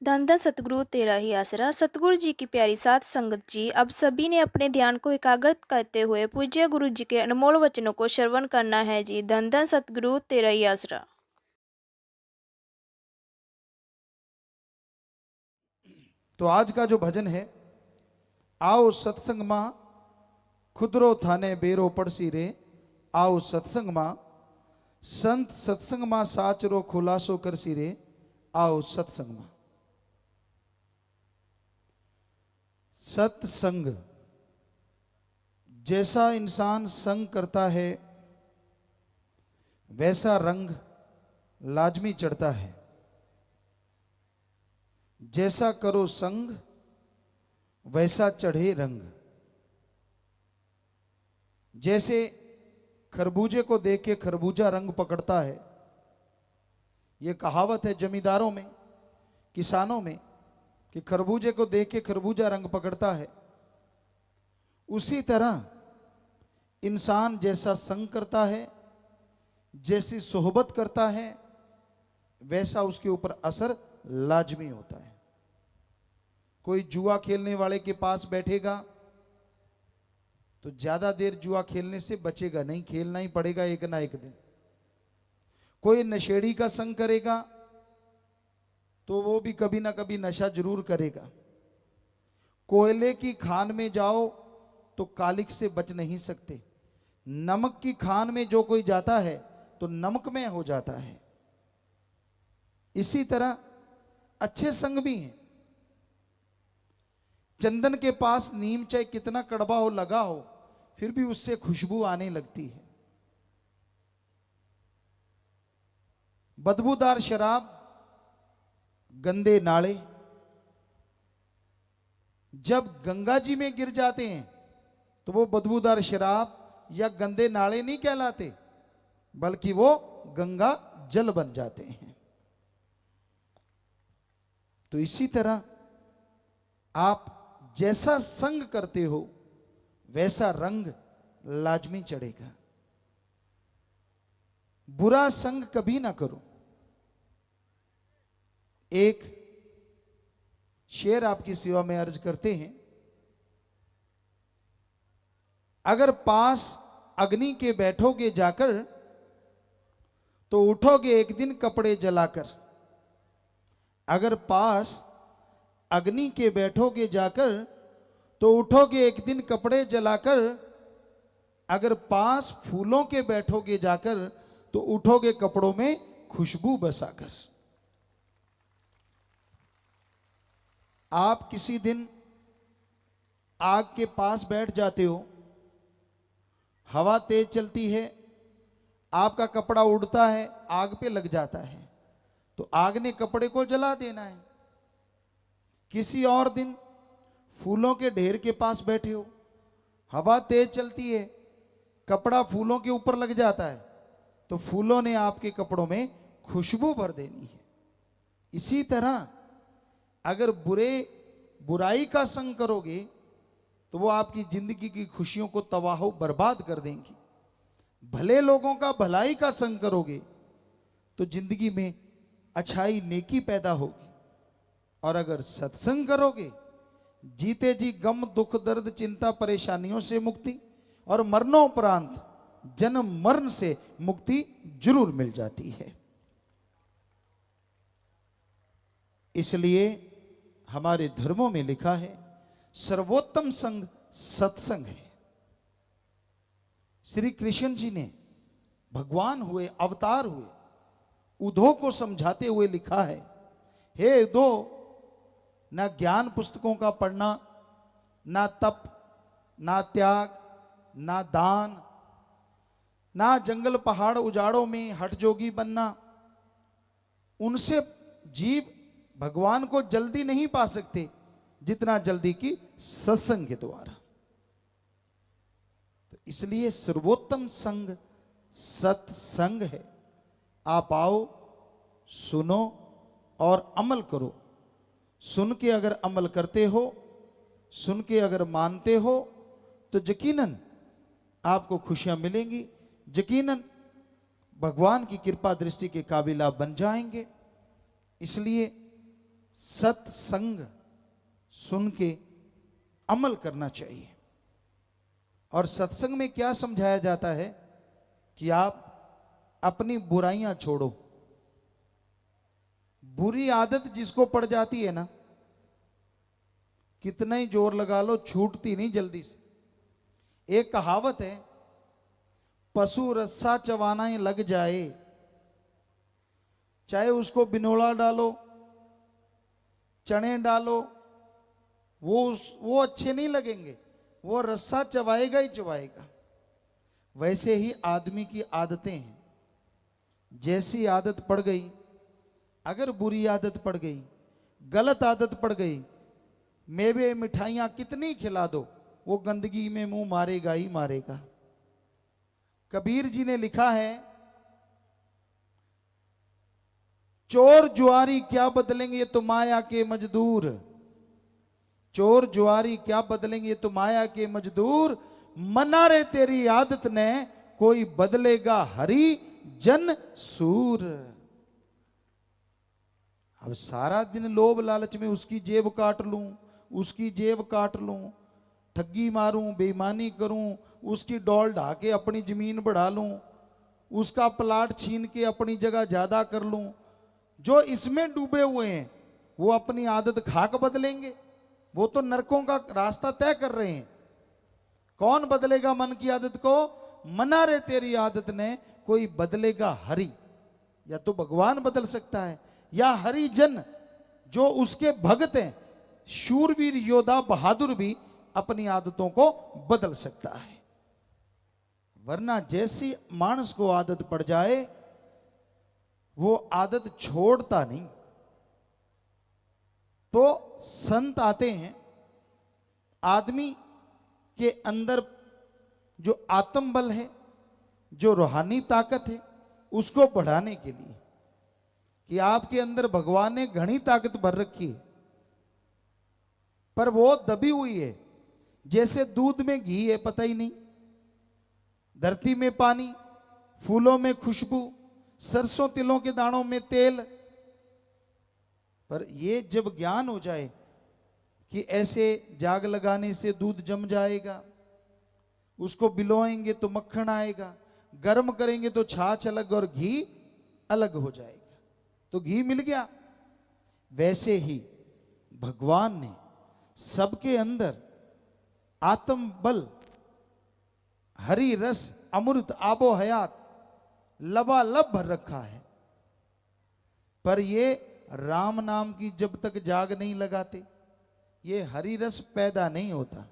धन धन सतगुरु तेरा ही आसरा। सतगुरु जी की प्यारी साथ संगत जी, अब सभी ने अपने ध्यान को एकाग्रत करते हुए पूज्य गुरु जी के अनमोल वचनों को श्रवण करना है जी। धन धन सतगुरु तेरा ही आसरा। तो आज का जो भजन है, आओ सत्संग मां खुदरो थाने बेरो पड़सी रे। आओ सत्संग मां संत सत्संग मां साचरो खुलासो करसी रे। आओ सत्संग मां। सत्संग, जैसा इंसान संग करता है वैसा रंग लाजमी चढ़ता है। जैसा करो संग वैसा चढ़े रंग। जैसे खरबूजे को देख के खरबूजा रंग पकड़ता है, यह कहावत है जमींदारों में, किसानों में, कि खरबूजे को देख के खरबूजा रंग पकड़ता है। उसी तरह इंसान जैसा संग करता है, जैसी सोहबत करता है, वैसा उसके ऊपर असर लाजमी होता है। कोई जुआ खेलने वाले के पास बैठेगा तो ज्यादा देर जुआ खेलने से बचेगा नहीं, खेलना ही पड़ेगा एक ना एक दिन। कोई नशेड़ी का संग करेगा तो वो भी कभी ना कभी नशा जरूर करेगा। कोयले की खान में जाओ तो कालिक से बच नहीं सकते। नमक की खान में जो कोई जाता है तो नमक में हो जाता है। इसी तरह अच्छे संग भी हैं। चंदन के पास नीम चाहे कितना कड़वा हो लगा हो, फिर भी उससे खुशबू आने लगती है। बदबूदार शराब, गंदे नाले जब गंगा जी में गिर जाते हैं तो वो बदबूदार शराब या गंदे नाले नहीं कहलाते, बल्कि वो गंगा जल बन जाते हैं। तो इसी तरह आप जैसा संग करते हो वैसा रंग लाजमी चढ़ेगा। बुरा संग कभी ना करो। एक शेर आपकी सेवा में अर्ज करते हैं। अगर पास अग्नि के बैठोगे जाकर तो उठोगे एक दिन कपड़े जलाकर। अगर पास अग्नि के बैठोगे जाकर तो उठोगे एक दिन कपड़े जलाकर। अगर पास फूलों के बैठोगे जाकर तो उठोगे कपड़ों में खुशबू बसाकर। आप किसी दिन आग के पास बैठ जाते हो, हवा तेज चलती है, आपका कपड़ा उड़ता है, आग पे लग जाता है, तो आग ने कपड़े को जला देना है। किसी और दिन फूलों के ढेर के पास बैठे हो, हवा तेज चलती है, कपड़ा फूलों के ऊपर लग जाता है, तो फूलों ने आपके कपड़ों में खुशबू भर देनी है। इसी तरह अगर बुराई का संग करोगे तो वो आपकी जिंदगी की खुशियों को तबाह बर्बाद कर देंगी। भले लोगों का भलाई का संग करोगे तो जिंदगी में अच्छाई नेकी पैदा होगी। और अगर सत्संग करोगे, जीते जी गम दुख दर्द चिंता परेशानियों से मुक्ति और मरणोपरांत जन्म मरण से मुक्ति जरूर मिल जाती है। इसलिए हमारे धर्मों में लिखा है सर्वोत्तम संग सत्संग है। श्री कृष्ण जी ने भगवान हुए, अवतार हुए, उद्धव को समझाते हुए लिखा है, हे उद्धव, ना ज्ञान पुस्तकों का पढ़ना, ना तप, ना त्याग, ना दान, ना जंगल पहाड़ उजाड़ों में हठ जोगी बनना, उनसे जीव भगवान को जल्दी नहीं पा सकते जितना जल्दी की सत्संग के द्वारा। तो इसलिए सर्वोत्तम संग सत्संग है। आप आओ, सुनो और अमल करो। सुन के अगर अमल करते हो, सुन के अगर मानते हो, तो यकीनन आपको खुशियां मिलेंगी, यकीनन भगवान की कृपा दृष्टि के काबिल आप बन जाएंगे। इसलिए सत्संग सुन के अमल करना चाहिए। और सत्संग में क्या समझाया जाता है कि आप अपनी बुराइयां छोड़ो। बुरी आदत जिसको पड़ जाती है ना, कितना ही जोर लगा लो छूटती नहीं जल्दी से। एक कहावत है, पशु रस्सा चबाना ही लग जाए, चाहे उसको बिनोला डालो, चने डालो, वो अच्छे नहीं लगेंगे, वो रस्सा चबाएगा ही चबाएगा। वैसे ही आदमी की आदतें हैं, जैसी आदत पड़ गई, अगर बुरी आदत पड़ गई, गलत आदत पड़ गई, मेवे मिठाइयां कितनी खिला दो, वो गंदगी में मुंह मारेगा ही मारेगा। कबीर जी ने लिखा है, चोर जुआरी क्या बदलेंगे ये तो माया के मजदूर। चोर जुआरी क्या बदलेंगे ये तो माया के मजदूर। मना रे तेरी आदत ने कोई बदलेगा हरि जन सूर। अब सारा दिन लोभ लालच में उसकी जेब काट लूं, उसकी जेब काट लूं, ठगी मारूं, बेईमानी करूं, उसकी डोल ढा के अपनी जमीन बढ़ा लूं, उसका प्लाट छीन के अपनी जगह ज्यादा कर लूं। जो इसमें डूबे हुए हैं वो अपनी आदत खाक बदलेंगे? वो तो नरकों का रास्ता तय कर रहे हैं। कौन बदलेगा मन की आदत को? मना रे तेरी आदत ने कोई बदलेगा हरि। या तो भगवान बदल सकता है, या हरिजन जो उसके भक्त हैं, शूरवीर योद्धा बहादुर भी अपनी आदतों को बदल सकता है। वरना जैसी मानस को आदत पड़ जाए वो आदत छोड़ता नहीं। तो संत आते हैं, आदमी के अंदर जो आत्म बल है, जो रूहानी ताकत है, उसको बढ़ाने के लिए, कि आपके अंदर भगवान ने घनी ताकत भर रखी है, पर वो दबी हुई है। जैसे दूध में घी है पता ही नहीं, धरती में पानी, फूलों में खुशबू, सरसों तिलों के दानों में तेल। पर ये जब ज्ञान हो जाए कि ऐसे जाग लगाने से दूध जम जाएगा, उसको बिलोएंगे तो मक्खन आएगा, गर्म करेंगे तो छाछ अलग और घी अलग हो जाएगा, तो घी मिल गया। वैसे ही भगवान ने सबके अंदर आत्म बल, हरि रस, अमृत, आबो हयात लबालब भर रखा है। पर ये राम नाम की जब तक जाग नहीं लगाते, ये हरि रस पैदा नहीं होता।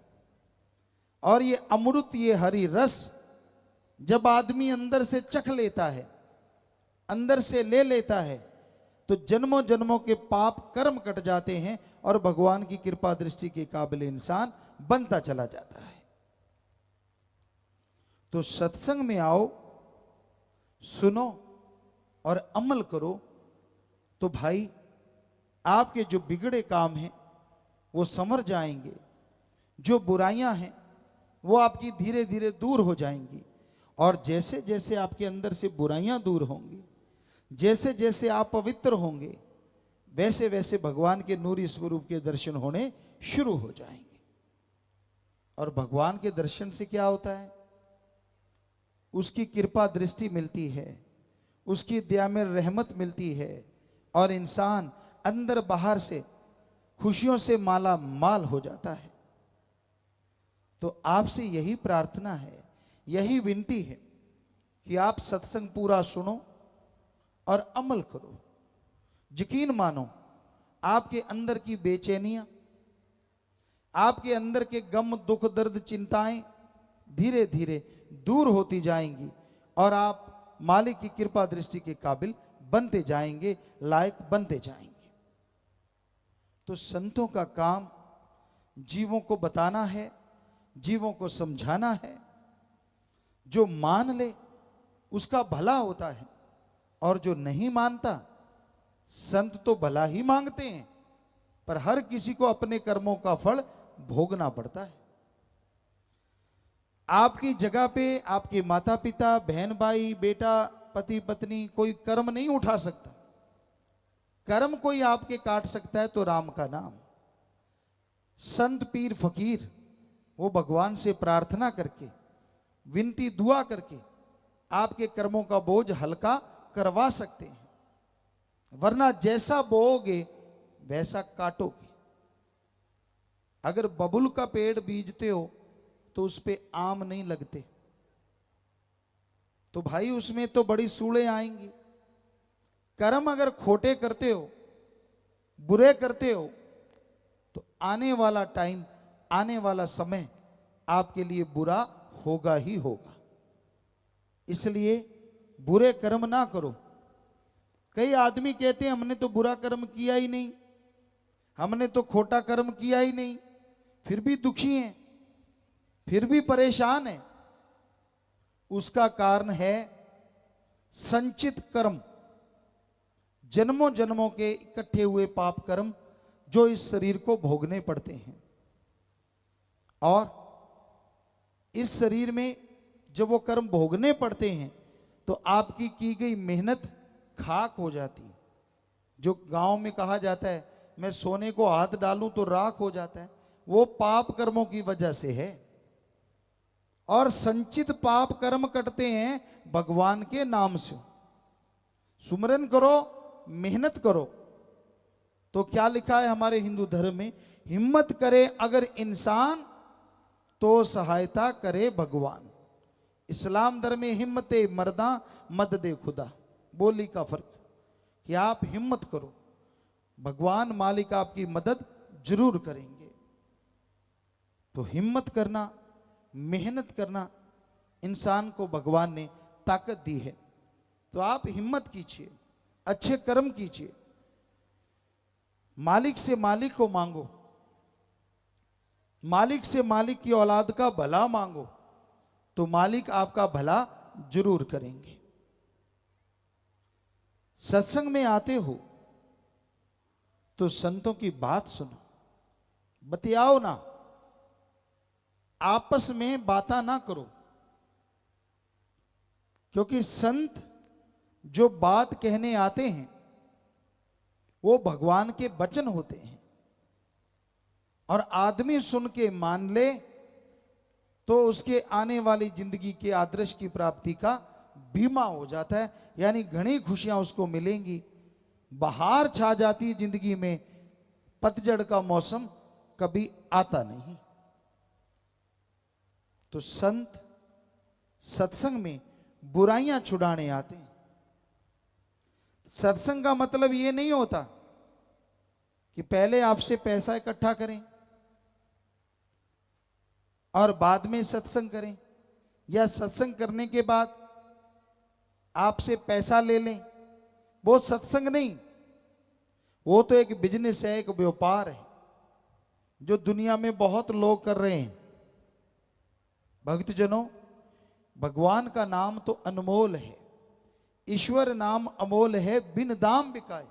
और ये अमृत, ये हरि रस जब आदमी अंदर से चख लेता है, अंदर से ले लेता है, तो जन्मों जन्मों के पाप कर्म कट जाते हैं और भगवान की कृपा दृष्टि के काबिल इंसान बनता चला जाता है। तो सत्संग में आओ, सुनो और अमल करो, तो भाई आपके जो बिगड़े काम हैं वो संवर जाएंगे, जो बुराइयां हैं वो आपकी धीरे धीरे दूर हो जाएंगी। और जैसे जैसे आपके अंदर से बुराइयां दूर होंगी, जैसे जैसे आप पवित्र होंगे, वैसे वैसे भगवान के नूरी स्वरूप के दर्शन होने शुरू हो जाएंगे। और भगवान के दर्शन से क्या होता है? उसकी कृपा दृष्टि मिलती है, उसकी दया में रहमत मिलती है, और इंसान अंदर बाहर से खुशियों से माला माल हो जाता है। तो आपसे यही प्रार्थना है, यही विनती है कि आप सत्संग पूरा सुनो और अमल करो। यकीन मानो, आपके अंदर की बेचैनियां, आपके अंदर के गम, दुख, दर्द, चिंताएं धीरे धीरे दूर होती जाएंगी और आप मालिक की कृपा दृष्टि के काबिल बनते जाएंगे, लायक बनते जाएंगे। तो संतों का काम जीवों को बताना है, जीवों को समझाना है। जो मान ले उसका भला होता है, और जो नहीं मानता, संत तो भला ही मांगते हैं पर हर किसी को अपने कर्मों का फल भोगना पड़ता है। आपकी जगह पे आपके माता पिता, बहन भाई, बेटा, पति पत्नी कोई कर्म नहीं उठा सकता। कर्म कोई आपके काट सकता है तो राम का नाम। संत पीर फकीर वो भगवान से प्रार्थना करके, विनती दुआ करके आपके कर्मों का बोझ हल्का करवा सकते हैं, वरना जैसा बोओगे वैसा काटोगे। अगर बबुल का पेड़ बीजते हो तो उस पे आम नहीं लगते, तो भाई उसमें तो बड़ी सूड़े आएंगी। कर्म अगर खोटे करते हो, बुरे करते हो, तो आने वाला टाइम, आने वाला समय आपके लिए बुरा होगा ही होगा। इसलिए बुरे कर्म ना करो। कई आदमी कहते हैं हमने तो बुरा कर्म किया ही नहीं, हमने तो खोटा कर्म किया ही नहीं, फिर भी दुखी हैं, फिर भी परेशान हैं। उसका कारण है संचित कर्म, जन्मों जन्मों के इकट्ठे हुए पाप कर्म जो इस शरीर को भोगने पड़ते हैं। और इस शरीर में जब वो कर्म भोगने पड़ते हैं तो आपकी की गई मेहनत खाक हो जाती है। जो गांव में कहा जाता है मैं सोने को हाथ डालूं तो राख हो जाता है, वो पाप कर्मों की वजह से है। और संचित पाप कर्म कटते हैं भगवान के नाम से। सुमरन करो, मेहनत करो। तो क्या लिखा है हमारे हिंदू धर्म में, हिम्मत करे अगर इंसान तो सहायता करे भगवान। इस्लाम धर्म में हिम्मते मर्दा मददे खुदा, बोली का फर्क कि आप हिम्मत करो, भगवान मालिक आपकी मदद जरूर करेंगे। तो हिम्मत करना, मेहनत करना इंसान को भगवान ने ताकत दी है। तो आप हिम्मत कीजिए, अच्छे कर्म कीजिए, मालिक से मालिक को मांगो, मालिक से मालिक की औलाद का भला मांगो, तो मालिक आपका भला जरूर करेंगे। सत्संग में आते हो तो संतों की बात सुनो, बतियाओ ना, आपस में बातें ना करो। क्योंकि संत जो बात कहने आते हैं वो भगवान के वचन होते हैं, और आदमी सुन के मान ले तो उसके आने वाली जिंदगी के आदर्श की प्राप्ति का बीमा हो जाता है, यानी घनी खुशियां उसको मिलेंगी। बहार छा जाती है जिंदगी में, पतझड़ का मौसम कभी आता नहीं। तो संत सत्संग में बुराइयां छुड़ाने आते हैं। सत्संग का मतलब यह नहीं होता कि पहले आपसे पैसा इकट्ठा करें और बाद में सत्संग करें, या सत्संग करने के बाद आपसे पैसा ले लें। वो सत्संग नहीं, वो तो एक बिजनेस है, एक व्यापार है जो दुनिया में बहुत लोग कर रहे हैं। भक्तजनों, भगवान का नाम तो अनमोल है, ईश्वर नाम अमोल है, बिन दाम बिकाए,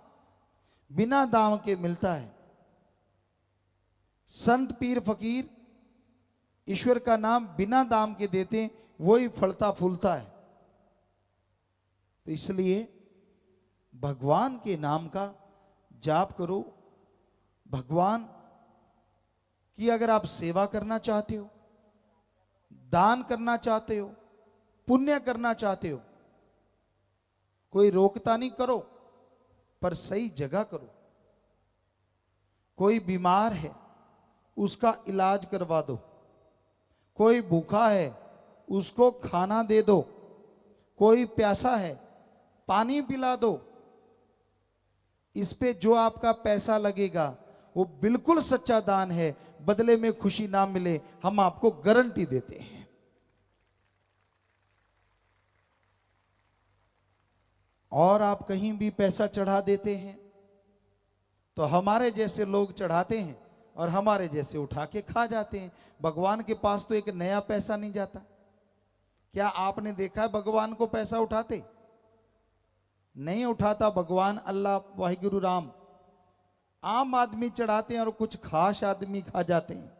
बिना दाम के मिलता है। संत पीर फकीर ईश्वर का नाम बिना दाम के देते हैं, वही फलता फूलता है। तो इसलिए भगवान के नाम का जाप करो। भगवान की अगर आप सेवा करना चाहते हो, दान करना चाहते हो, पुण्य करना चाहते हो, कोई रोकता नहीं, करो, पर सही जगह करो। कोई बीमार है उसका इलाज करवा दो, कोई भूखा है उसको खाना दे दो, कोई प्यासा है पानी पिला दो। इस पे जो आपका पैसा लगेगा वो बिल्कुल सच्चा दान है, बदले में खुशी ना मिले हम आपको गारंटी देते हैं। और आप कहीं भी पैसा चढ़ा देते हैं तो हमारे जैसे लोग चढ़ाते हैं और हमारे जैसे उठा के खा जाते हैं। भगवान के पास तो एक नया पैसा नहीं जाता। क्या आपने देखा है भगवान को पैसा उठाते? नहीं उठाता भगवान, अल्लाह, वाहिगुरु राम। आम आदमी चढ़ाते हैं और कुछ खास आदमी खा जाते हैं।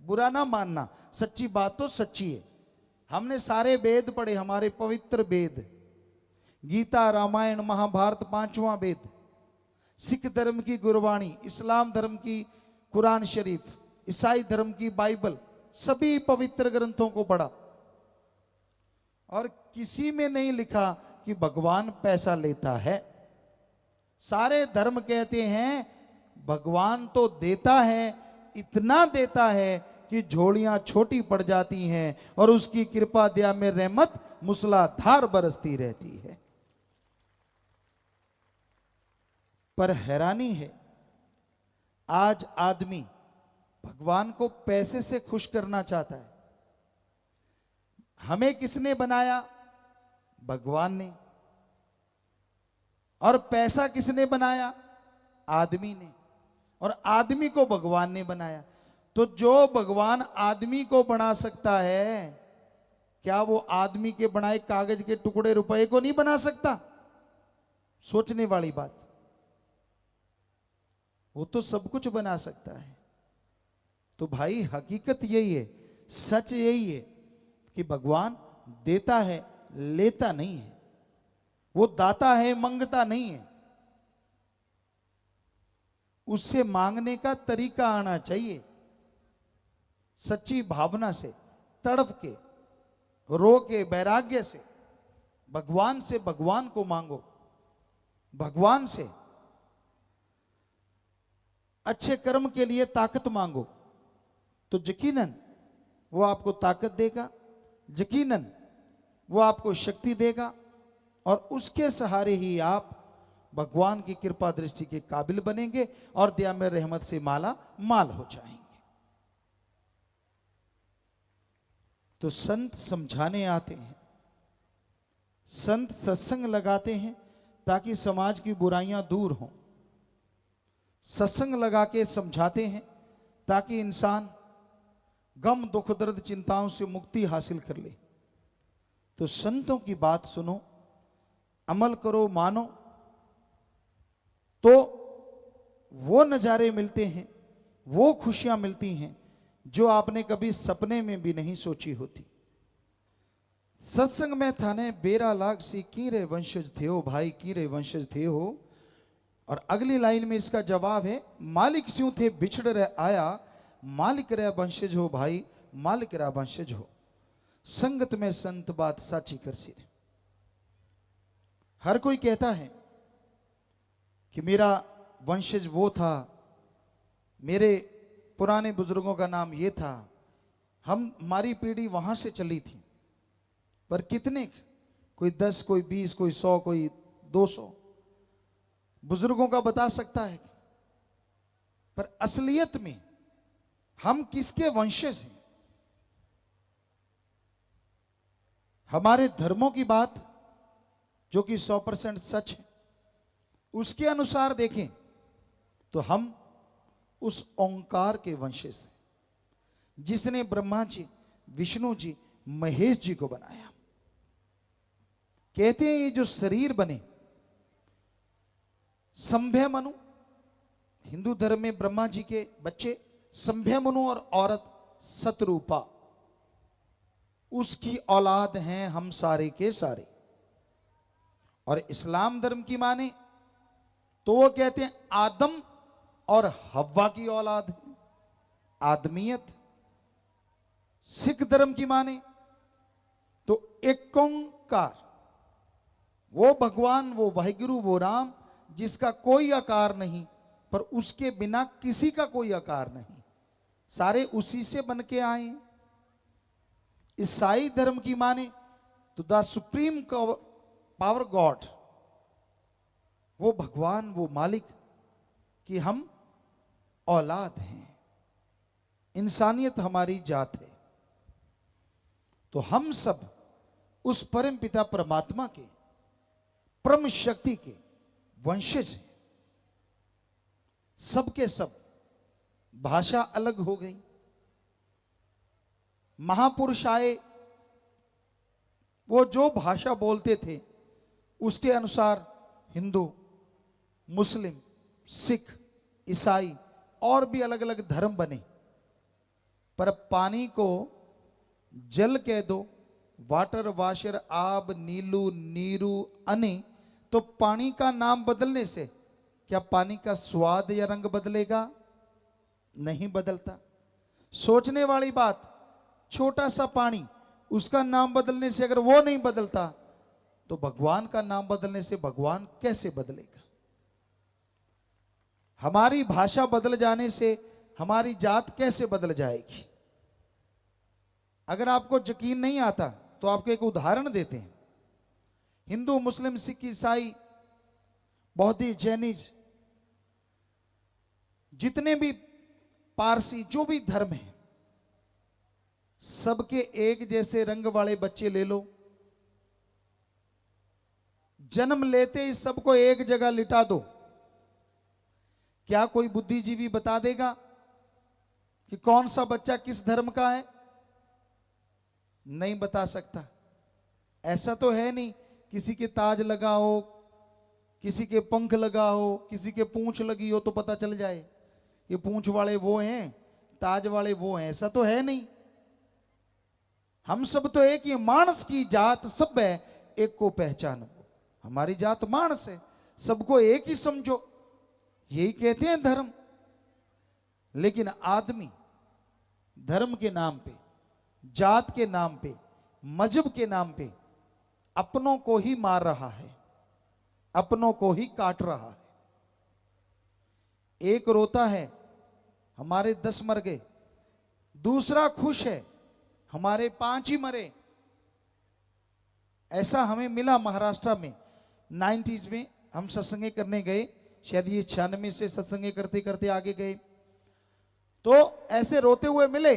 बुरा ना मानना, सच्ची बात तो सच्ची है। हमने सारे वेद पढ़े, हमारे पवित्र वेद, गीता, रामायण, महाभारत, 5वां वेद, सिख धर्म की गुरबाणी, इस्लाम धर्म की कुरान शरीफ, ईसाई धर्म की बाइबल, सभी पवित्र ग्रंथों को पढ़ा और किसी में नहीं लिखा कि भगवान पैसा लेता है। सारे धर्म कहते हैं भगवान तो देता है, इतना देता है कि झोलियां छोटी पड़ जाती हैं और उसकी कृपा दया में रहमत मूसलाधार बरसती रहती है। पर हैरानी है, आज आदमी भगवान को पैसे से खुश करना चाहता है। हमें किसने बनाया? भगवान ने। और पैसा किसने बनाया? आदमी ने। और आदमी को भगवान ने बनाया। तो जो भगवान आदमी को बना सकता है, क्या वो आदमी के बनाए कागज के टुकड़े रुपए को नहीं बना सकता? सोचने वाली बात। वो तो सब कुछ बना सकता है। तो भाई हकीकत यही है, सच यही है कि भगवान देता है, लेता नहीं है। वो दाता है, मंगता नहीं है। उससे मांगने का तरीका आना चाहिए, सच्ची भावना से, तड़प के, रो के, वैराग्य से भगवान से भगवान को मांगो। भगवान से अच्छे कर्म के लिए ताकत मांगो, तो यकीनन वो आपको ताकत देगा, यकीनन वो आपको शक्ति देगा और उसके सहारे ही आप भगवान की कृपा दृष्टि के काबिल बनेंगे और दया में रहमत से माला माल हो जाएंगे। तो संत समझाने आते हैं, संत सत्संग लगाते हैं ताकि समाज की बुराइयां दूर हों। सत्संग लगा के समझाते हैं ताकि इंसान गम, दुख, दर्द, चिंताओं से मुक्ति हासिल कर ले। तो संतों की बात सुनो, अमल करो, मानो, तो वो नजारे मिलते हैं, वो खुशियां मिलती हैं जो आपने कभी सपने में भी नहीं सोची होती। सत्संग में थाने बेरा लाग सी कीरे वंशज थे हो भाई, कीरे वंशज थे हो। और अगली लाइन में इसका जवाब है, मालिक स्यों थे बिछड़ रहे आया, मालिक रहा वंशज हो भाई, मालिक रहा वंशज हो। संगत में संत बात साची कर सी। हर कोई कहता है कि मेरा वंशज वो था, मेरे पुराने बुजुर्गों का नाम ये था, हमारी पीढ़ी वहां से चली थी। पर कितने? कोई 10, कोई 20, कोई 100, कोई 200 बुजुर्गों का बता सकता है। पर असलियत में हम किसके वंशज हैं? हमारे धर्मों की बात जो कि 100% सच है, उसके अनुसार देखें तो हम उस ओंकार के वंशज हैं जिसने ब्रह्मा जी, विष्णु जी, महेश जी को बनाया। कहते हैं ये जो शरीर बने, संभ्य मनु, हिंदू धर्म में ब्रह्मा जी के बच्चे संभ्य मनु और औरत सतरूपा, उसकी औलाद हैं हम सारे के सारे। और इस्लाम धर्म की माने तो वो कहते हैं आदम और हव्वा की औलाद है, आदमियत। सिख धर्म की माने तो एक ओंकार, वो भगवान, वो वाहिगुरु, वो राम जिसका कोई आकार नहीं, पर उसके बिना किसी का कोई आकार नहीं, सारे उसी से बन के आए। ईसाई धर्म की माने तो द सुप्रीम पावर गॉड, वो भगवान, वो मालिक कि हम औलाद हैं, इंसानियत हमारी जात है। तो हम सब उस परम पिता परमात्मा के, परम शक्ति के वंशज हैं। सबके सब भाषा अलग हो गई, महापुरुष आए, वो जो भाषा बोलते थे उसके अनुसार हिंदू, मुस्लिम, सिख, ईसाई और भी अलग अलग धर्म बने। पर पानी को जल कह दो, वाटर, वाशर, आब, नीलू, नीरू, अने, तो पानी का नाम बदलने से क्या पानी का स्वाद या रंग बदलेगा? नहीं बदलता। सोचने वाली बात, छोटा सा पानी, उसका नाम बदलने से अगर वो नहीं बदलता तो भगवान का नाम बदलने से भगवान कैसे बदलेगा? हमारी भाषा बदल जाने से हमारी जात कैसे बदल जाएगी? अगर आपको यकीन नहीं आता तो आपको एक उदाहरण देते हैं। हिंदू, मुस्लिम, सिख, ईसाई, बौद्धी, जैनिज, जितने भी पारसी, जो भी धर्म है, सबके एक जैसे रंग वाले बच्चे ले लो, जन्म लेते ही सबको एक जगह लिटा दो, क्या कोई बुद्धिजीवी बता देगा कि कौन सा बच्चा किस धर्म का है? नहीं बता सकता। ऐसा तो है नहीं किसी के ताज लगा हो, किसी के पंख लगा हो, किसी के पूंछ लगी हो तो पता चल जाए ये पूंछ वाले वो हैं, ताज वाले वो हैं। ऐसा तो है नहीं। हम सब तो एक ही, मानस की जात सब है, एक को पहचानो। हमारी जात मानस है, सबको एक ही समझो, यही कहते हैं धर्म। लेकिन आदमी धर्म के नाम पे, जात के नाम पे, मजहब के नाम पे अपनों को ही मार रहा है, अपनों को ही काट रहा है। एक रोता है, हमारे 10 मर गए, दूसरा खुश है, हमारे 5 ही मरे। ऐसा हमें मिला महाराष्ट्र में 90s में। हम सत्संगे करने गए, शायद ये 96 से सत्संगे करते करते आगे गए, तो ऐसे रोते हुए मिले।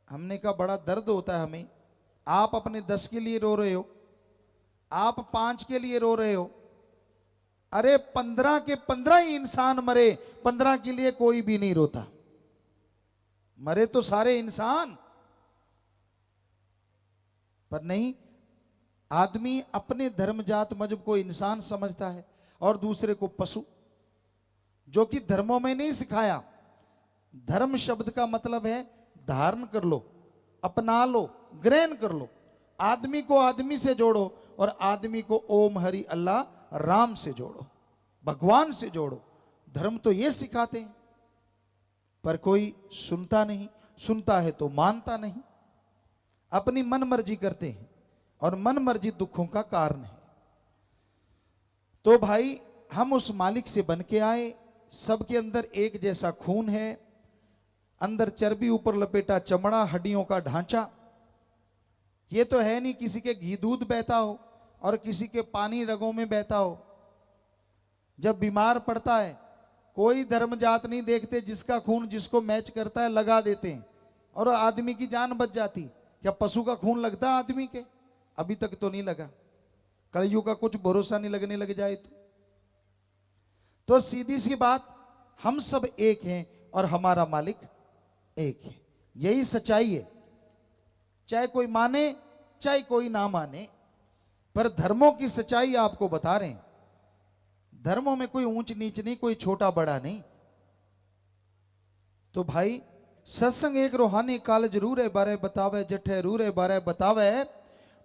हमने कहा बड़ा दर्द होता है हमें, आप अपने 10 के लिए रो रहे हो, आप 5 के लिए रो रहे हो, अरे 15 के 15 ही इंसान मरे, 15 के लिए कोई भी नहीं रोता। मरे तो सारे इंसान, पर नहीं, आदमी अपने धर्म, जात, मजहब को इंसान समझता है और दूसरे को पशु, जो कि धर्मों में नहीं सिखाया। धर्म शब्द का मतलब है धारण कर लो, अपना लो, ग्रहण कर लो। आदमी को आदमी से जोड़ो और आदमी को ओम हरि अल्लाह राम से जोड़ो, भगवान से जोड़ो। धर्म तो ये सिखाते हैं, पर कोई सुनता नहीं। सुनता है तो मानता नहीं, अपनी मन मर्जी करते हैं और मन मर्जी दुखों का कारण है। तो भाई, हम उस मालिक से बन के आए, सबके अंदर एक जैसा खून है, अंदर चर्बी, ऊपर लपेटा चमड़ा, हड्डियों का ढांचा। ये तो है नहीं किसी के घी दूध बहता हो और किसी के पानी रगों में बहता हो। जब बीमार पड़ता है, कोई धर्म जात नहीं देखते, जिसका खून जिसको मैच करता है लगा देते हैं और आदमी की जान बच जाती। क्या पशु का खून लगता है आदमी के? अभी तक तो नहीं लगा। कलयुग का कुछ भरोसा नहीं लगने लग जाए तो सीधी सी बात, हम सब एक हैं और हमारा मालिक एक है। यही सच्चाई है, चाहे कोई माने चाहे कोई ना माने, पर धर्मों की सच्चाई आपको बता रहे हैं। धर्मों में कोई ऊंच नीच नहीं, कोई छोटा बड़ा नहीं। तो भाई, सत्संग एक रूहानी काल जरूर है, बारे बतावे जठे रूर है, बारे बतावे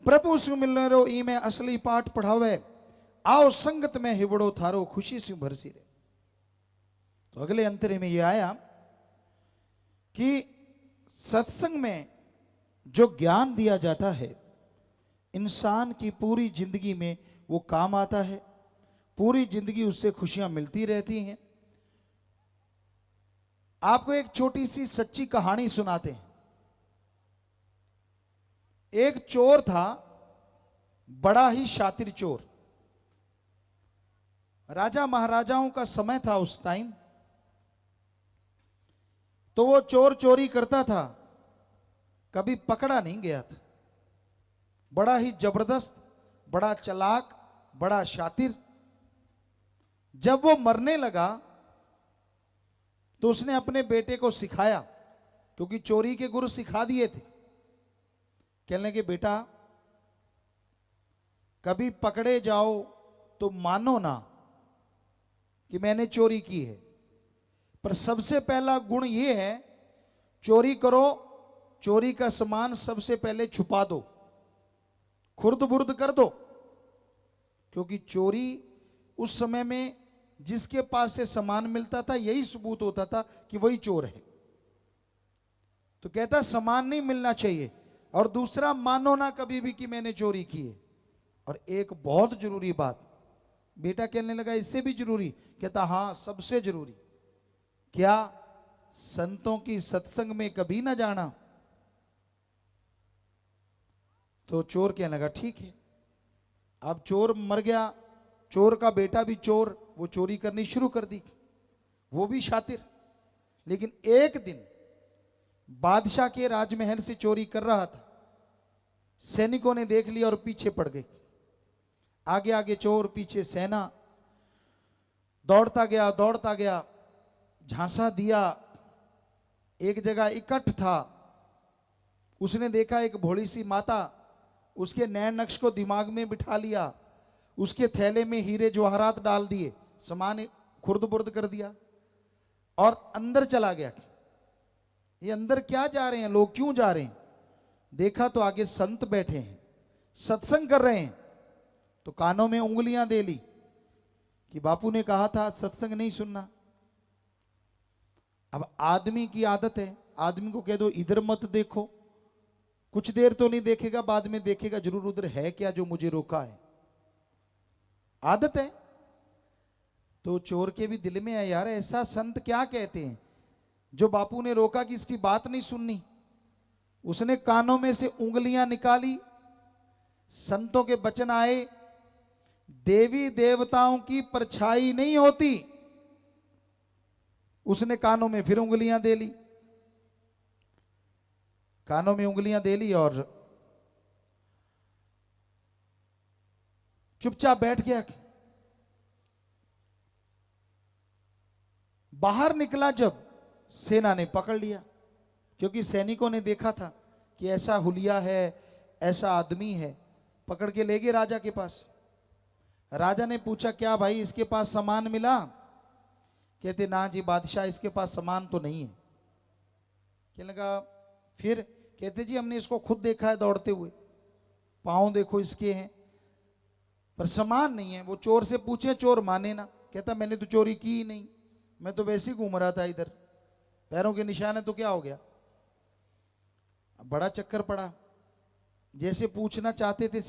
प्रभु सु मिलने रो ई में असली पाठ पढ़ावे, आओ संगत में हिवड़ो थारो खुशी से भरसी रे। तो अगले अंतरे में ये आया कि सत्संग में जो ज्ञान दिया जाता है, इंसान की पूरी जिंदगी में वो काम आता है, पूरी जिंदगी उससे खुशियां मिलती रहती हैं। आपको एक छोटी सी सच्ची कहानी सुनाते हैं। एक चोर था, बड़ा ही शातिर चोर। राजा महाराजाओं का समय था उस टाइम। तो वो चोर चोरी करता था, कभी पकड़ा नहीं गया था। बड़ा ही जबरदस्त, बड़ा चालाक, बड़ा शातिर। जब वो मरने लगा तो उसने अपने बेटे को सिखाया, क्योंकि चोरी के गुरु सिखा दिए थे। कहने के बेटा, कभी पकड़े जाओ तो मानो ना कि मैंने चोरी की है, पर सबसे पहला गुण यह है, चोरी करो, चोरी का सामान सबसे पहले छुपा दो, खुर्द बुर्द कर दो। क्योंकि चोरी उस समय में जिसके पास से सामान मिलता था यही सबूत होता था कि वही चोर है। तो कहता सामान नहीं मिलना चाहिए, और दूसरा मानो ना कभी भी कि मैंने चोरी की है। और एक बहुत जरूरी बात, बेटा कहने लगा इससे भी जरूरी, कहता हाँ सबसे जरूरी, क्या संतों की सत्संग में कभी ना जाना। तो चोर कहने लगा ठीक है। अब चोर मर गया, चोर का बेटा भी चोर, वो चोरी करनी शुरू कर दी, वो भी शातिर। लेकिन एक दिन बादशाह के राजमहल से चोरी कर रहा था, सैनिकों ने देख लिया और पीछे पड़ गए। आगे आगे चोर, पीछे सेना, दौड़ता गया, झांसा दिया। एक जगह इकट्ठ था, उसने देखा एक भोली सी माता, उसके नैन नक्श को दिमाग में बिठा लिया, उसके थैले में हीरे जवाहरात डाल दिए, सामान खुर्द बुर्द कर दिया और अंदर चला गया। ये अंदर क्या जा रहे हैं लोग, क्यों जा रहे हैं? देखा तो आगे संत बैठे हैं, सत्संग कर रहे हैं। तो कानों में उंगलियां दे ली कि बापू ने कहा था सत्संग नहीं सुनना। अब आदमी की आदत है, आदमी को कह दो इधर मत देखो, कुछ देर तो नहीं देखेगा, बाद में देखेगा जरूर उधर है क्या जो मुझे रोका है, आदत है। तो चोर के भी दिल में है यार ऐसा संत क्या कहते हैं जो बापू ने रोका कि इसकी बात नहीं सुननी। उसने कानों में से उंगलियां निकाली, संतों के वचन आए, देवी देवताओं की परछाई नहीं होती। उसने कानों में फिर उंगलियां दे ली, कानों में उंगलियां दे ली और चुपचाप बैठ गया। बाहर निकला जब, सेना ने पकड़ लिया, क्योंकि सैनिकों ने देखा था कि ऐसा हुलिया है, ऐसा आदमी है। पकड़ के ले गए राजा के पास। राजा ने पूछा क्या भाई इसके पास सामान मिला? कहते ना जी बादशाह इसके पास सामान तो नहीं है। कहने लगा फिर? कहते जी हमने इसको खुद देखा है दौड़ते हुए, पांव देखो इसके हैं, पर सामान नहीं है। वो चोर से पूछे, चोर माने ना, कहता मैंने तो चोरी की ही नहीं, मैं तो वैसे ही घूम रहा था इधर, पैरों के निशान है तो क्या हो गया। बड़ा चक्कर पड़ा, जैसे पूछना चाहते थे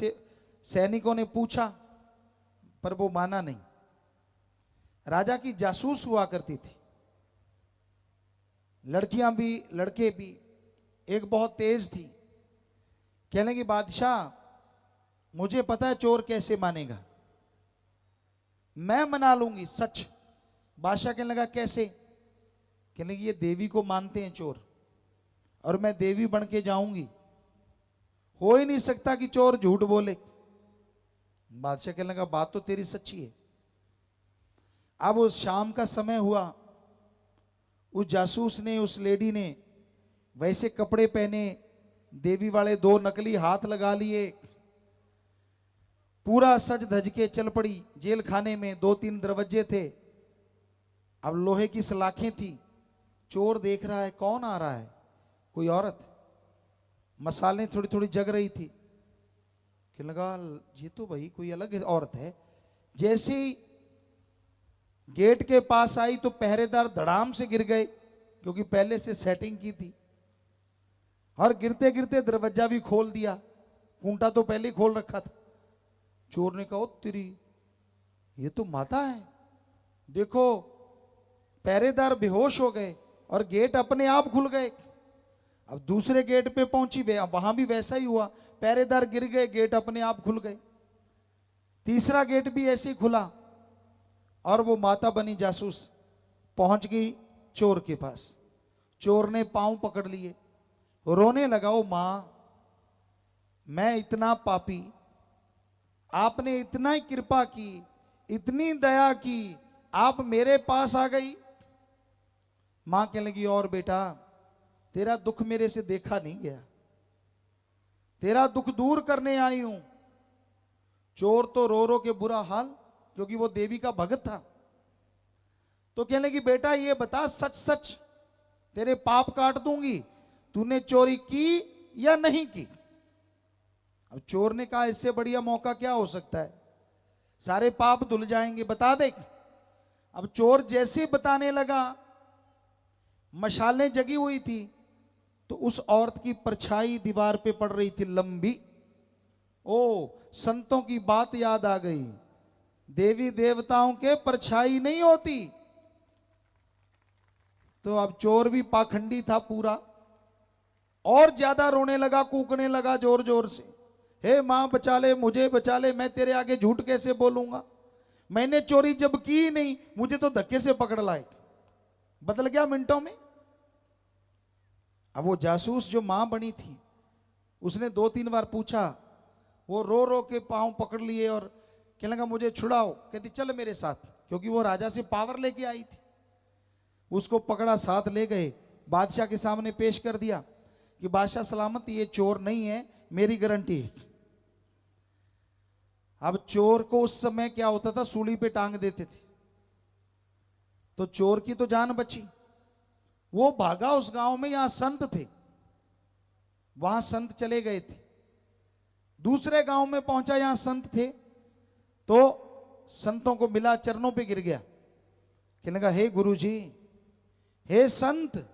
सैनिकों ने पूछा पर वो माना नहीं। राजा की जासूस हुआ करती थी, लड़कियां भी लड़के भी। एक बहुत तेज थी, कहने की बादशाह मुझे पता है चोर कैसे मानेगा, मैं मना लूंगी सच। बादशाह कहने लगा कैसे? कहने लगी ये देवी को मानते हैं चोर, और मैं देवी बन के जाऊंगी, हो ही नहीं सकता कि चोर झूठ बोले। बादशाह कहने लगा बात तो तेरी सच्ची है। अब उस शाम का समय हुआ, उस जासूस ने, उस लेडी ने वैसे कपड़े पहने, देवी वाले 2 नकली हाथ लगा लिए, पूरा सज धज के चल पड़ी। जेल खाने में 2-3 दरवाजे थे, अब लोहे की सलाखें थी। चोर देख रहा है कौन आ रहा है, कोई औरत, मसालें थोड़ी थोड़ी जग रही थी। कहने लगा ये तो भाई कोई अलग औरत है। जैसे ही गेट के पास आई तो पहरेदार धड़ाम से गिर गए, क्योंकि पहले से सेटिंग की थी, और गिरते गिरते दरवाजा भी खोल दिया, खूंटा तो पहले ही खोल रखा था। चोर ने कहा तेरी ये तो माता है। देखो पहरेदार बेहोश हो गए और गेट अपने आप खुल गए। अब दूसरे गेट पे पहुंची, वहां भी वैसा ही हुआ, पहरेदार गिर गए, गेट अपने आप खुल गए। तीसरा गेट भी ऐसे ही खुला और वो माता बनी जासूस पहुंच गई चोर के पास। चोर ने पांव पकड़ लिए, रोने लगा, ओ मां मैं इतना पापी, आपने इतना ही कृपा की, इतनी दया की, आप मेरे पास आ गई। मां कहने लगी और बेटा तेरा दुख मेरे से देखा नहीं गया, तेरा दुख दूर करने आई हूं। चोर तो रो रो के बुरा हाल, क्योंकि वो देवी का भगत था। तो कहने लगी बेटा ये बता सच सच, तेरे पाप काट दूंगी, तूने चोरी की या नहीं की? अब चोर ने कहा इससे बढ़िया मौका क्या हो सकता है, सारे पाप धुल जाएंगे, बता दे। अब चोर जैसे बताने लगा, मशालें जगी हुई थी, तो उस औरत की परछाई दीवार पे पड़ रही थी लंबी। ओ, संतों की बात याद आ गई, देवी देवताओं के परछाई नहीं होती। तो अब चोर भी पाखंडी था पूरा, और ज्यादा रोने लगा, कूकने लगा जोर जोर से, हे मां बचा ले, मुझे बचा ले, मैं तेरे आगे झूठ कैसे बोलूंगा, मैंने चोरी जब की नहीं, मुझे तो धक्के से पकड़ लाए। बदल गया मिनटों में। अब वो जासूस जो मां बनी थी, उसने 2-3 बार पूछा, वो रो रो के पांव पकड़ लिए और कहने लगा मुझे छुड़ाओ। कहती चल मेरे साथ, क्योंकि वो राजा से पावर लेके आई थी। उसको पकड़ा, साथ ले गए, बादशाह के सामने पेश कर दिया कि बादशाह सलामत, ये चोर नहीं है, मेरी गारंटी है। अब चोर को उस समय क्या होता था, सूली पे टांग देते थे, तो चोर की तो जान बची। वो भागा उस गांव में, यहां संत थे, वहां संत चले गए थे। दूसरे गांव में पहुंचा, यहां संत थे, तो संतों को मिला, चरणों पे गिर गया, कहने लगा हे गुरुजी, हे संत,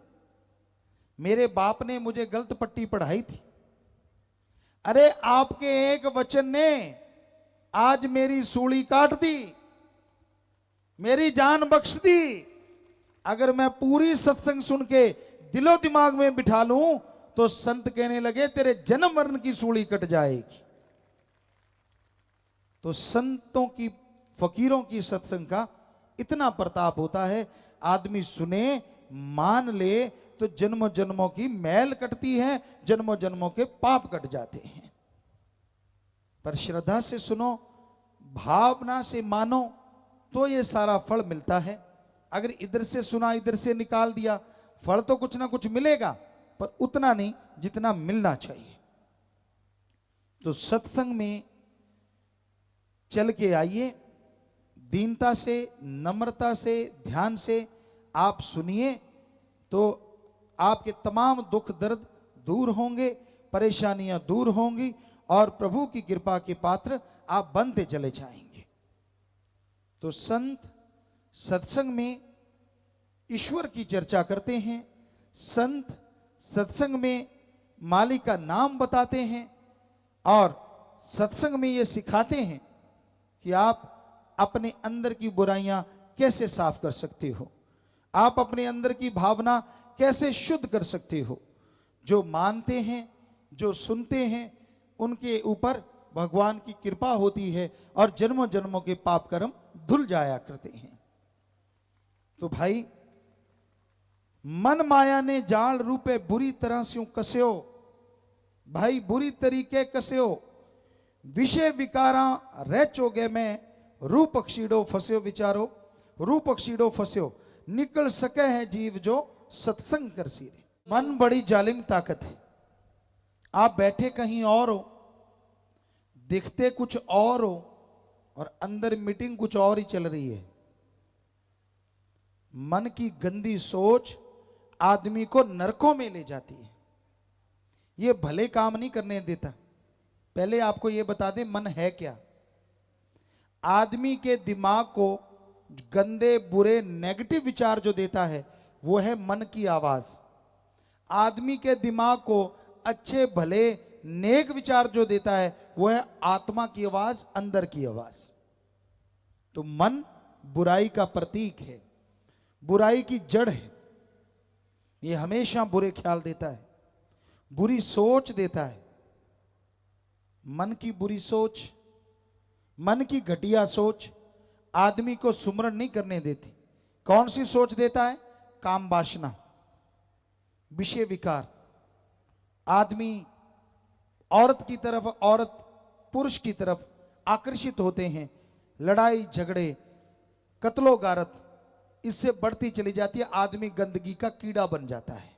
मेरे बाप ने मुझे गलत पट्टी पढ़ाई थी, अरे आपके एक वचन ने आज मेरी सूली काट दी, मेरी जान बख्श दी। अगर मैं पूरी सत्संग सुन के दिलो दिमाग में बिठा लूं, तो संत कहने लगे तेरे जन्म मरण की सूली कट जाएगी। तो संतों की, फकीरों की सत्संग का इतना प्रताप होता है, आदमी सुने, मान ले, तो जन्मों जन्मों की मैल कटती है, जन्मों जन्मों के पाप कट जाते हैं। पर श्रद्धा से सुनो, भावना से मानो, तो ये सारा फल मिलता है। अगर इधर से सुना, इधर से निकाल दिया, फल तो कुछ ना कुछ मिलेगा, पर उतना नहीं जितना मिलना चाहिए। तो सत्संग में चल के आइए, दीनता से, नम्रता से, ध्यान से आप सुनिए, तो आपके तमाम दुख दर्द दूर होंगे, परेशानियां दूर होंगी, और प्रभु की कृपा के पात्र आप बनते चले जाएंगे। तो संत सत्संग में ईश्वर की चर्चा करते हैं, संत सत्संग में मालिक का नाम बताते हैं, और सत्संग में ये सिखाते हैं कि आप अपने अंदर की बुराइयां कैसे साफ कर सकते हो, आप अपने अंदर की भावना कैसे शुद्ध कर सकते हो। जो मानते हैं, जो सुनते हैं, उनके ऊपर भगवान की कृपा होती है, और जन्मों जन्मों के पाप कर्म धुल जाया करते हैं। तो भाई, मन माया ने जाल रूपे बुरी तरह से कस्यो, भाई बुरी तरीके कस्यो, विषय विकारा रह चोगे में, रूप अक्षीडो फस्यो विचारो, रूप अक्षीडो फस्यो, निकल सके है जीव जो सत्संग कर सीरे। मन बड़ी जालिम ताकत है। आप बैठे कहीं और हो, दिखते कुछ और हो, और अंदर मीटिंग कुछ और ही चल रही है। मन की गंदी सोच आदमी को नरकों में ले जाती है, ये भले काम नहीं करने देता। पहले आपको ये बता दें, मन है क्या। आदमी के दिमाग को गंदे, बुरे, नेगेटिव विचार जो देता है, वो है मन की आवाज। आदमी के दिमाग को अच्छे, भले, नेक विचार जो देता है, वो है आत्मा की आवाज, अंदर की आवाज। तो मन बुराई का प्रतीक है, बुराई की जड़ है। ये हमेशा बुरे ख्याल देता है, बुरी सोच देता है। मन की बुरी सोच, मन की घटिया सोच आदमी को सुमरण नहीं करने देती। कौन सी सोच देता है? काम वासना, विषय विकार। आदमी औरत की तरफ, औरत पुरुष की तरफ आकर्षित होते हैं। लड़ाई झगड़े, कत्लो गारत इससे बढ़ती चली जाती है। आदमी गंदगी का कीड़ा बन जाता है।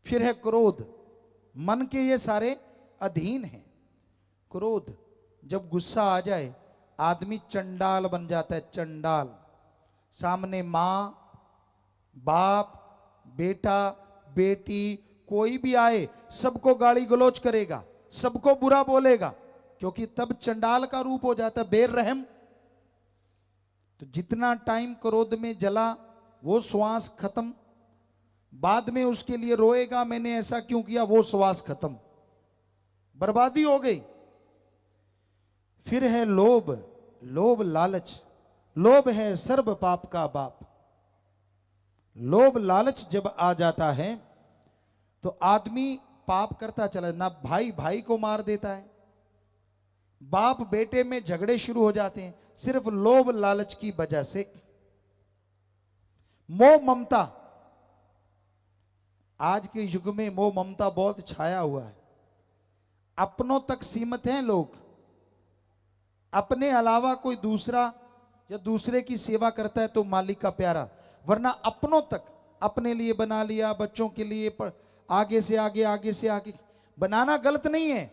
फिर है क्रोध, मन के ये सारे अधीन हैं। क्रोध, जब गुस्सा आ जाए आदमी चंडाल बन जाता है। चंडाल, सामने मां, बाप, बेटा, बेटी, कोई भी आए सबको गाली गलौज करेगा, सबको बुरा बोलेगा, क्योंकि तब चंडाल का रूप हो जाता है, बेरहम। तो जितना टाइम क्रोध में जला वो श्वास खत्म, बाद में उसके लिए रोएगा मैंने ऐसा क्यों किया, वो श्वास खत्म, बर्बादी हो गई। फिर है लोभ, लोभ लालच, लोभ है सर्व पाप का बाप। लोभ लालच जब आ जाता है तो आदमी पाप करता चला, ना भाई भाई को मार देता है, बाप बेटे में झगड़े शुरू हो जाते हैं, सिर्फ लोभ लालच की वजह से। मोह ममता, आज के युग में मोह ममता बहुत छाया हुआ है। अपनों तक सीमित हैं लोग, अपने अलावा कोई दूसरा या दूसरे की सेवा करता है तो मालिक का प्यारा, वरना अपनों तक अपने लिए बना लिया, बच्चों के लिए, पर आगे से आगे, आगे से आगे बनाना गलत नहीं है,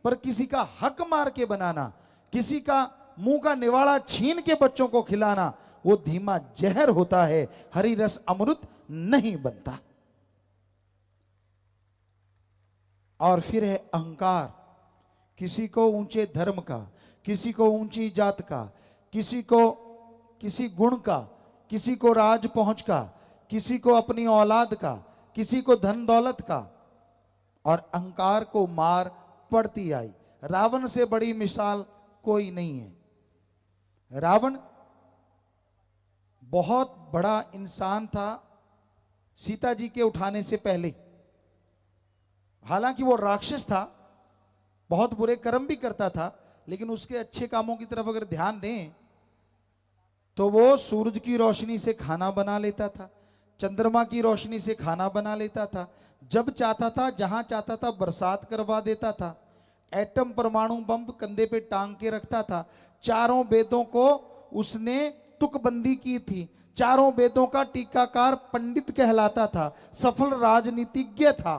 पर किसी का हक मार के बनाना, किसी का मुंह का निवाड़ा छीन के बच्चों को खिलाना, वो धीमा जहर होता है, हरी रस अमृत नहीं बनता। और फिर है अहंकार, किसी को ऊंचे धर्म का, किसी को ऊंची जात का, किसी को किसी गुण का, किसी को राज पहुंच का, किसी को अपनी औलाद का, किसी को धन दौलत का, और अहंकार को मार पड़ती आई। रावण से बड़ी मिसाल कोई नहीं है। रावण बहुत बड़ा इंसान था सीता जी के उठाने से पहले, हालांकि वो राक्षस था, बहुत बुरे कर्म भी करता था, लेकिन उसके अच्छे कामों की तरफ अगर ध्यान दें तो वो सूरज की रोशनी से खाना बना लेता था, चंद्रमा की रोशनी से खाना बना लेता था, जब चाहता था जहां चाहता था बरसात करवा देता था, एटम परमाणु बम कंधे पे टांग के रखता था, चारों वेदों को उसने तुकबंदी की थी, चारों वेदों का टीकाकार पंडित कहलाता था, सफल राजनीतिज्ञ था,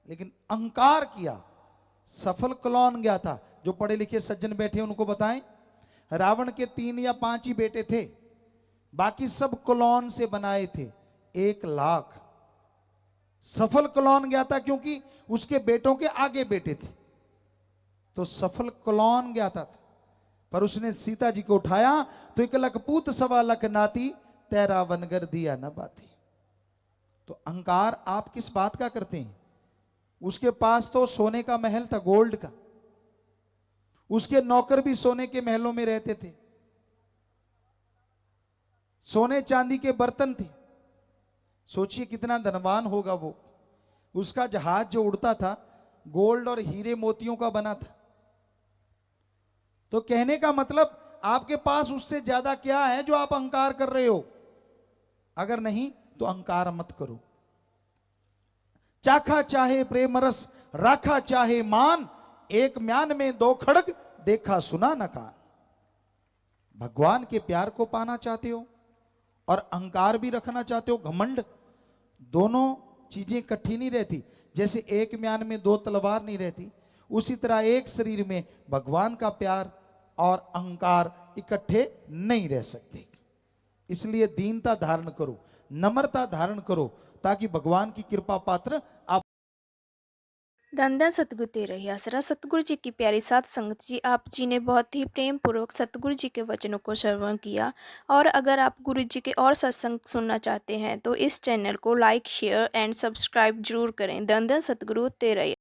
लेकिन अहंकार किया, सफल क्लॉन गया था। जो पढ़े लिखे सज्जन बैठे उनको बताएं, रावण के 3 या 5 ही बेटे थे, बाकी सब क्लॉन से बनाए थे। 1 लाख सफल क्लॉन गया था, क्योंकि उसके बेटों के आगे बेटे थे, तो सफल क्लॉन गया था। पर उसने सीता जी को उठाया तो 1 लख पूत 1.25 लाख नाती, तेरा वनगर दिया न बाती। तो अहंकार आप किस बात का करते हैं? उसके पास तो सोने का महल था, गोल्ड का, उसके नौकर भी सोने के महलों में रहते थे, सोने चांदी के बर्तन थे। सोचिए कितना धनवान होगा वो। उसका जहाज जो उड़ता था गोल्ड और हीरे मोतियों का बना था। तो कहने का मतलब आपके पास उससे ज्यादा क्या है जो आप अहंकार कर रहे हो? अगर नहीं तो अहंकार मत करो। चाखा चाहे प्रेम रस, राखा चाहे मान, एक म्यान में 2 खड़ग, देखा सुना न कान। भगवान के प्यार को पाना चाहते हो और अहंकार भी रखना चाहते हो, घमंड, दोनों चीजें इकट्ठी नहीं रहती। जैसे एक म्यान में 2 तलवार नहीं रहती, उसी तरह एक शरीर में भगवान का प्यार और अहंकार इकट्ठे नहीं रह सकते। इसलिए दीनता धारण करो, नम्रता धारण करो, ताकि भगवान की कृपा पात्र आप। धन धन सतगुरु तेरा ही आसरा। सतगुरु जी की प्यारी साथ संगत जी, आप जी ने बहुत ही प्रेम पूर्वक सतगुरु जी के वचनों को श्रवण किया। और अगर आप गुरु जी के और सत्संग सुनना चाहते हैं तो इस चैनल को लाइक, शेयर एंड सब्सक्राइब जरूर करें। धन धन सतगुरु तेरा ही।